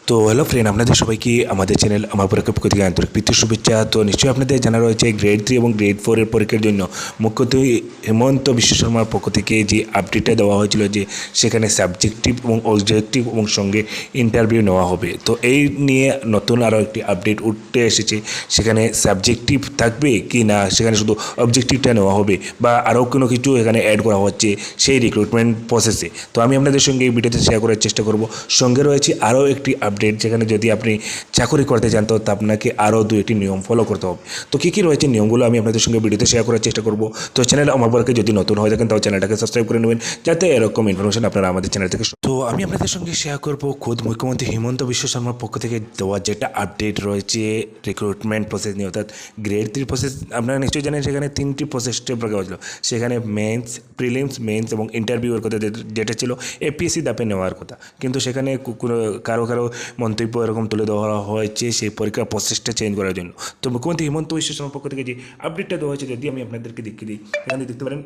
তো hello friend, আপনাদের সবাইকে আমাদের চ্যানেল আমার পরীক্ষা থেকে আন্তরিক প্রীতি শুভেচ্ছা। তো নিশ্চয়ই আপনাদের জানা রয়েছে গ্রেড 3 এবং গ্রেড 4 এর পরীক্ষার জন্য মুখ্যমন্ত্রী হেমন্ত বিশ্ব শর্মার পক্ষ থেকে যে আপডেটটা দেওয়া হয়েছিল যে সেখানে সাবজেক্টিভ এবং অবজেক্টিভ এবং সঙ্গে ইন্টারভিউ নেওয়া হবে। তো এই নিয়ে নতুন আরও একটি আপডেট উঠতে এসেছে। সেখানে সাবজেক্টিভ থাকবে কি না, সেখানে শুধু অবজেক্টিভটা নেওয়া হবে বা আরও কোনো কিছু এখানে অ্যাড করা হচ্ছে সেই রিক্রুটমেন্ট প্রসেসে। তো আমি আপনাদের সঙ্গে এই ভিডিওতে শেয়ার করার চেষ্টা করব। সঙ্গে রয়েছে আরও একটি আপডেট, যেখানে যদি আপনি চাকরি করতে চান তো আপনাকে আরও দুইটি নিয়ম ফলো করতে হবে। তো কী কী রয়েছে নিয়মগুলো আমি আপনাদের সঙ্গে ভিডিওতে শেয়ার করার চেষ্টা করব। তো চ্যানেল আমার পরকে যদি নতুন হয়ে থাকেন তাও চ্যানেলটাকে সাবস্ক্রাইব করে নেবেন, যাতে এরকম ইনফরমেশন আপনারা আমাদের চ্যানেল থেকে। তো আমি আপনাদের সঙ্গে শেয়ার করব খোদ মুখ্যমন্ত্রী হেমন্ত বিশ্ব শর্মার পক্ষ থেকে দেওয়া যেটা আপডেট রয়েছে রিক্রুটমেন্ট প্রসেস নিয়ে, অর্থাৎ গ্রেড 3 প্রসেস। আপনারা নিশ্চয়ই জানেন সেখানে 3টি প্রসেস স্টেপ রাখা হয়েছিল। সেখানে মেন্স, প্রিলিমস, মেন্স এবং ইন্টারভিউয়ের কথা যেটা ছিল এপিএসসি ধাপে নেওয়ার কথা, কিন্তু সেখানে কারো মন্তব্য এরকম তুলে ধরা হয়েছে সেই পরীক্ষার প্রসেসটা চেঞ্জ করার জন্য। তো মুখ্যমন্ত্রী হেমন্ত বিশ্ব শর্মার পক্ষ থেকে যে আপডেটটা দেওয়া হয়েছে যদি আমি আপনাদেরকে দেখিয়ে দিই, এখানে দেখতে পারেন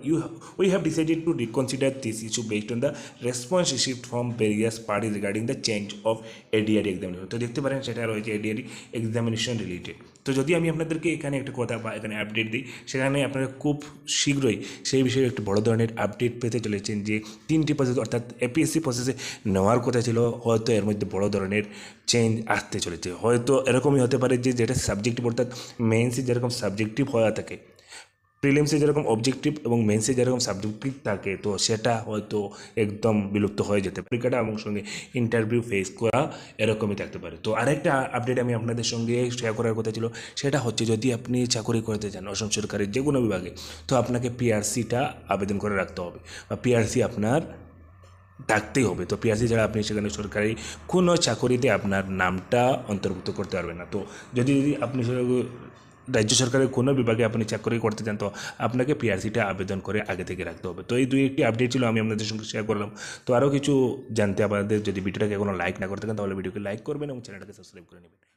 we have decided to reconsider this issue based on the response received from various party regarding the change of এডিআরই examination. তো দেখতে পারেন সেটা রয়েছে এডিআরই এক্সামিনেশন রিলেটেড। তো যদি আমি আপনাদেরকে এখানে একটা কথা বা এখানে আপডেট দিই, সেখানে আপনারা খুব শীঘ্রই সেই বিষয়ে একটি বড় ধরনের আপডেট পেতে চলেছেন। যে 3টি প্রসেস অর্থাৎ এপিএসসি প্রসেসে নেওয়ার কথা ছিল, হয়তো এর মধ্যে বড় ধরনের চেঞ্জ আসতে চলেছে। হয়তো এরকমই হতে পারে যে যেটা সাবজেক্টিভ অর্থাৎ মেন্সে যেরকম সাবজেক্টিভ হয়ে থাকে, প্রিলিমসে যেরকম অবজেক্টিভ এবং মেন্সে যেরকম সাবজেক্টিভ থাকে, তো সেটা হয়তো একদম বিলুপ্ত হয়ে যেতে পারে পরীক্ষাটা, এবং সঙ্গে ইন্টারভিউ ফেস করা এরকমই থাকতে পারে। তো আরেকটা আপডেট আমি আপনাদের সঙ্গে শেয়ার করার কথা ছিল, সেটা হচ্ছে যদি আপনি চাকরি করতে চান অসম সরকারের যে কোনো বিভাগে, তো আপনাকে পিআরসিটা আবেদন করে রাখতে হবে বা পিআরসি আপনার থাকতেই হবে। তো পিআরসি ছাড়া আপনি সেখানে সরকারি কোনো চাকরিতে আপনার নামটা অন্তর্ভুক্ত করতে পারবেন না। তো যদি আপনি রাজ্য সরকারের কোনো বিভাগে আপনি চাকরি করতে চান, তো আপনাকে পিআরসিটা আবেদন করে আগে থেকে রাখতে হবে। তো এই একটি আপডেট ছিল, আমি আপনাদের সঙ্গে শেয়ার করলাম। তো আরও কিছু জানতে আপনাদের যদি ভিডিওটাকে এখনো লাইক না করতে থাকেন, তাহলে ভিডিওকে লাইক করবেন এবং চ্যানেলটাকে সাবস্ক্রাইব করে নেবেন।